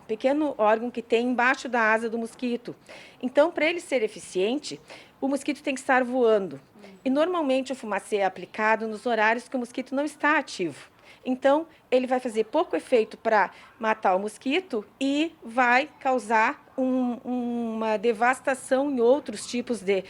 Speaker 17: pequeno órgão que tem embaixo da asa do mosquito. Então, para ele ser eficiente, o mosquito tem que estar voando. E, normalmente, o fumacê é aplicado nos horários que o mosquito não está ativo. Então, ele vai fazer pouco efeito para matar o mosquito e vai causar uma devastação em outros tipos de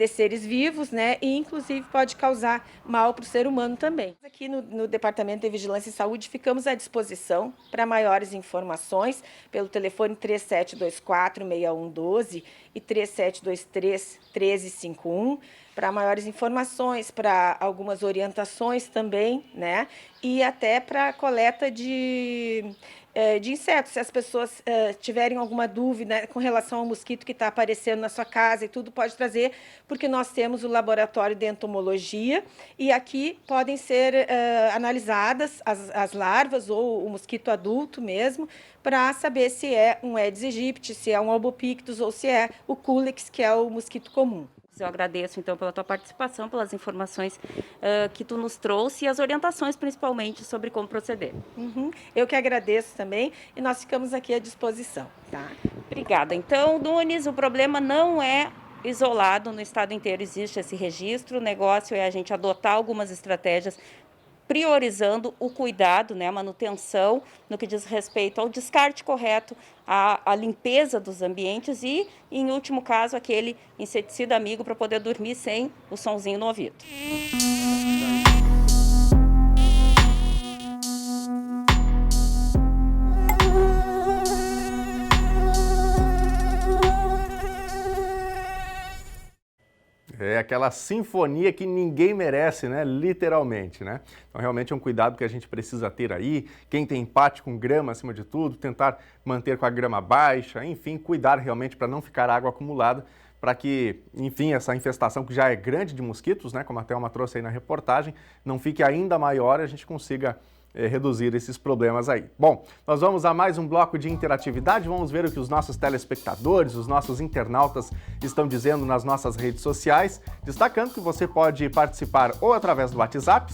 Speaker 17: seres vivos, né? E, inclusive, pode causar mal para o ser humano também. Aqui no Departamento de Vigilância e Saúde, ficamos à disposição para maiores informações pelo telefone 3724-6112 e 3723-1351, para maiores informações, para algumas orientações também, né? E até para a coleta de insetos, se as pessoas tiverem alguma dúvida, né, com relação ao mosquito que está aparecendo na sua casa e tudo, pode trazer, porque nós temos o laboratório de entomologia e aqui podem ser analisadas as larvas ou o mosquito adulto mesmo, para saber se é um Aedes aegypti, se é um Albopictus ou se é o Culex, que é o mosquito comum.
Speaker 18: Eu agradeço, então, pela tua participação, pelas informações que tu nos trouxe e as orientações, principalmente, sobre como proceder.
Speaker 17: Eu que agradeço também e nós ficamos aqui à disposição. Tá?
Speaker 18: Obrigada. Então, Nunes, o problema não é isolado, no estado inteiro existe esse registro, o negócio é a gente adotar algumas estratégias priorizando o cuidado, né, a manutenção no que diz respeito ao descarte correto, à limpeza dos ambientes e, em último caso, aquele inseticida amigo para poder dormir sem o sonzinho no ouvido.
Speaker 1: É aquela sinfonia que ninguém merece, né? Literalmente, né? Então, realmente é um cuidado que a gente precisa ter aí. Quem tem empate com grama, acima de tudo, tentar manter com a grama baixa, enfim, cuidar realmente para não ficar água acumulada, para que, enfim, essa infestação que já é grande de mosquitos, né? Como a Thelma trouxe aí na reportagem, não fique ainda maior e a gente consiga reduzir esses problemas aí. Bom, nós vamos a mais um bloco de interatividade, vamos ver o que os nossos telespectadores, os nossos internautas estão dizendo nas nossas redes sociais, destacando que você pode participar ou através do WhatsApp,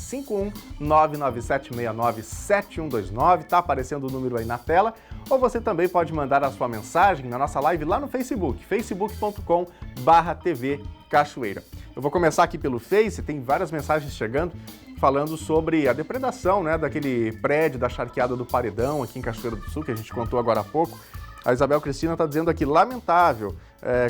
Speaker 1: 51997697129, está aparecendo o número aí na tela, ou você também pode mandar a sua mensagem na nossa live lá no Facebook, facebook.com/TV Cachoeira. Eu vou começar aqui pelo Face, tem várias mensagens chegando, falando sobre a depredação, né, daquele prédio da charqueada do Paredão aqui em Cachoeira do Sul, que a gente contou agora há pouco. A Isabel Cristina está dizendo aqui, lamentável,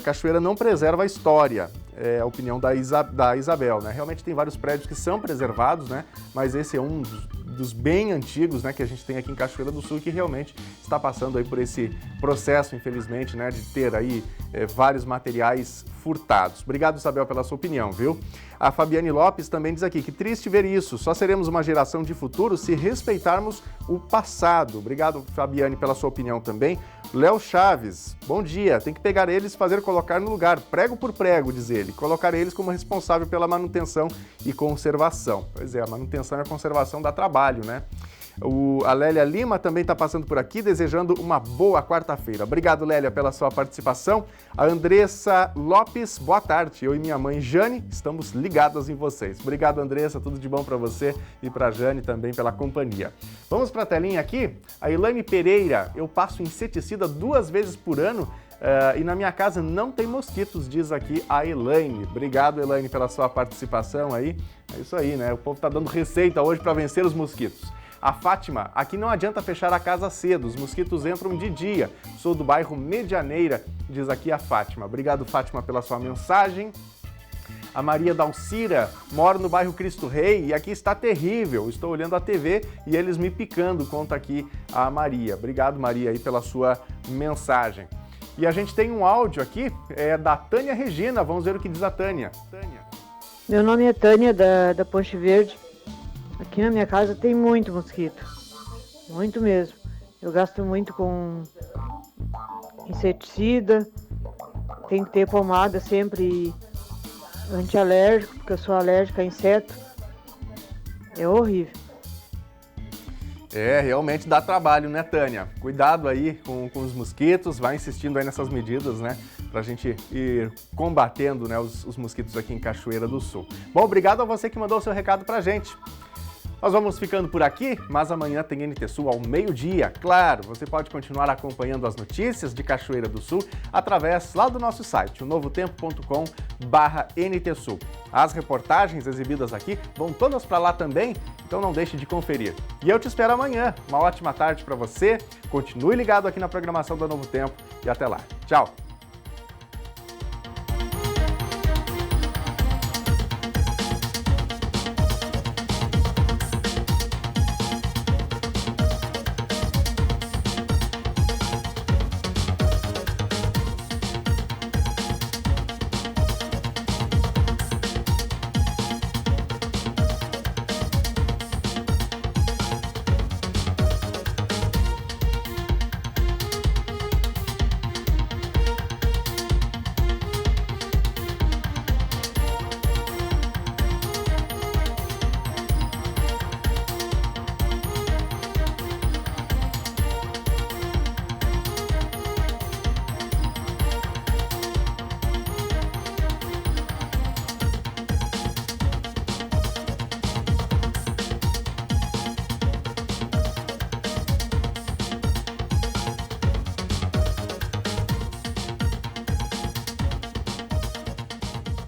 Speaker 1: Cachoeira não preserva a história, é a opinião da Isabel, né? Realmente tem vários prédios que são preservados, né? Mas esse é um dos bem antigos, né, que a gente tem aqui em Cachoeira do Sul, que realmente está passando aí por esse processo, infelizmente, né, de ter aí vários materiais furtados. Obrigado, Isabel, pela sua opinião, viu? A Fabiane Lopes também diz aqui, que triste ver isso, só seremos uma geração de futuro se respeitarmos o passado. Obrigado, Fabiane, pela sua opinião também. Léo Chaves, bom dia, tem que pegar eles e fazer colocar no lugar, prego por prego, diz ele, colocar eles como responsável pela manutenção e conservação. Pois é, a manutenção e a conservação dá trabalho, né? A Lélia Lima também está passando por aqui, desejando uma boa quarta-feira. Obrigado, Lélia, pela sua participação. A Andressa Lopes, boa tarde. Eu e minha mãe Jane estamos ligadas em vocês. Obrigado, Andressa, tudo de bom para você e para a Jane também pela companhia. Vamos para a telinha aqui? A Elaine Pereira, eu passo inseticida 2 vezes por ano e na minha casa não tem mosquitos, diz aqui a Elaine. Obrigado, Elaine, pela sua participação aí. É isso aí, né? O povo está dando receita hoje para vencer os mosquitos. A Fátima, aqui não adianta fechar a casa cedo, os mosquitos entram de dia. Sou do bairro Medianeira, diz aqui a Fátima. Obrigado, Fátima, pela sua mensagem. A Maria Dalcira, moro no bairro Cristo Rei e aqui está terrível. Estou olhando a TV e eles me picando, conta aqui a Maria. Obrigado, Maria, aí pela sua mensagem. E a gente tem um áudio aqui, da Tânia Regina. Vamos ver o que diz a Tânia.
Speaker 19: Meu nome é Tânia, da Ponte Verde. Aqui na minha casa tem muito mosquito, muito mesmo. Eu gasto muito com inseticida, tem que ter pomada sempre antialérgico, porque eu sou alérgica a inseto. É horrível.
Speaker 1: Realmente dá trabalho, né, Tânia? Cuidado aí com os mosquitos, vai insistindo aí nessas medidas, né, pra gente ir combatendo, né, os mosquitos aqui em Cachoeira do Sul. Bom, obrigado a você que mandou o seu recado pra gente. Nós vamos ficando por aqui, mas amanhã tem NT Sul ao meio-dia. Claro, você pode continuar acompanhando as notícias de Cachoeira do Sul através lá do nosso site, o novotempo.com/NT Sul. As reportagens exibidas aqui vão todas para lá também, então não deixe de conferir. E eu te espero amanhã. Uma ótima tarde para você, continue ligado aqui na programação da Novo Tempo e até lá. Tchau!